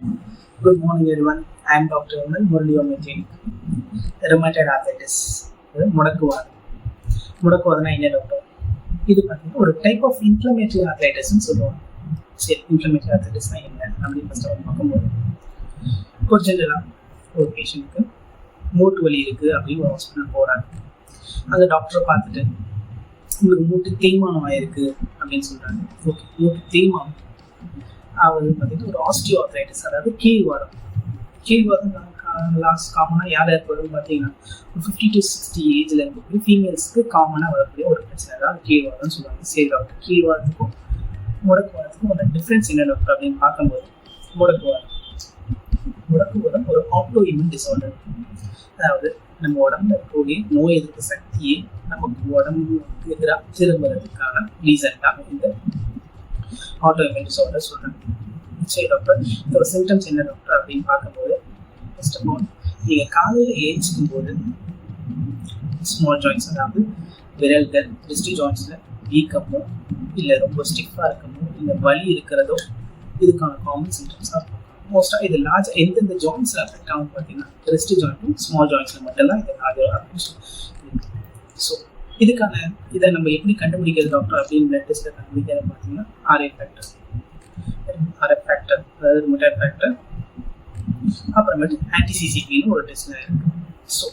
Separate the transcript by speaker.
Speaker 1: Good morning, everyone. I am Dr. Aman Murli. Rheumatoid arthritis. முடக்குவாதம். முடக்குவாதம்னா என்ன doctor? இது பார்த்தீங்கன்னா ஒரு டைப் ஆஃப் இன்ஃப்ளமேட்டரி ஆர்த்ரைட்டிஸ்ன்னு சொல்லுவாங்க. சரி, இன்ஃப்ளமேட்டரி ஆர்த்ரைட்டிஸ்னா என்ன அப்படின்னு ஃபர்ஸ்ட் பார்க்கும்போது ஒரு ஜென்ரலாக ஒரு பேஷண்ட்டுக்கு மூட்டு வலி இருக்குது அப்படின்னு ஒரு ஹாஸ்பிட்டல் போகிறாங்க. அந்த டாக்டரை பார்த்துட்டு உங்களுக்கு மூட்டு தேய்மானம் ஆயிருக்கு அப்படின்னு சொல்கிறாங்க. ஓகே, மூட்டு தேய்மானம் அது பார்த்தீங்கன்னா ஒரு ஆஸ்டியோ ஆர்த்ரைட்டிஸ், அதாவது கீழ்வாதம் லாஸ்ட் காமனாக யார் ஏற்படும் பார்த்தீங்கன்னா ஒரு 50 to 60 ஏஜில் இருக்கக்கூடிய ஃபீமேல்ஸ்க்கு காமனாக வரக்கூடிய ஒரு பிரச்சனை தான் கீழ்வாதம்னு சொல்லுவாங்க. சரி டாக்டர், கீழ்வாதத்துக்கும் முடக்குவாதத்துக்கும் ஒரு டிஃப்ரென்ஸ் என்ன டாக்டர் அப்படின்னு பார்க்கும்போது முடக்குவாதம் ஒரு ஆட்டோ இம்யூன் டிஸார்டர். அதாவது நம்ம உடம்புல இருக்கக்கூடிய நோய் எதிர்ப்பு சக்தியை நமக்கு உடம்புக்கு எதிராக திரும்புறதுக்கான ரீசன் தான் இந்த ஆட்டோ இம்யூன் டிஸார்டர் சொல்கிறாங்க. சரி டாக்டர், இதோட சிம்டம்ஸ் என்ன டாக்டர் அப்படின்னு பார்க்கும்போது ஃபர்ஸ்ட் ஆஃப் ஆல் நீங்கள் காலையில் ஏஞ்சிக்கும் போது ஸ்மால் ஜாயின்ட்ஸ், அதாவது விரல்கள் ரிஸ்ட் ஜாயின்ட்ஸில் வீக்கமோ இல்லை ரொம்ப ஸ்டிஃபாக இருக்கமோ இல்லை வலி இருக்கிறதோ இதுக்கான காமன் சிம்டம்ஸாக இருக்கும். மோஸ்ட்டாக இது எந்தெந்த ஜாயின்ஸில் அஃபெக்ட் ஆகும் பார்த்தீங்கன்னா ரிஸ்ட் ஜாயிண்ட்டும் ஸ்மால் ஜாயின்ட்ஸில் மட்டும்தான் இது லார்ஜாக இருக்கும். ஸோ இதை நம்ம எப்படி கண்டுபிடிக்கிறது டாக்டர் அப்படின்னு பிளட் டெஸ்ட்டில் கண்டுபிடிக்கிறது பார்த்தீங்கன்னா RF ஃபேக்டர், அதாவது ருமட்டாய்டு ஃபேக்டர், அப்புறமேட்டு ஆன்டி-CCPன்னு ஒரு டெஸ்ட் இருக்கு. ஸோ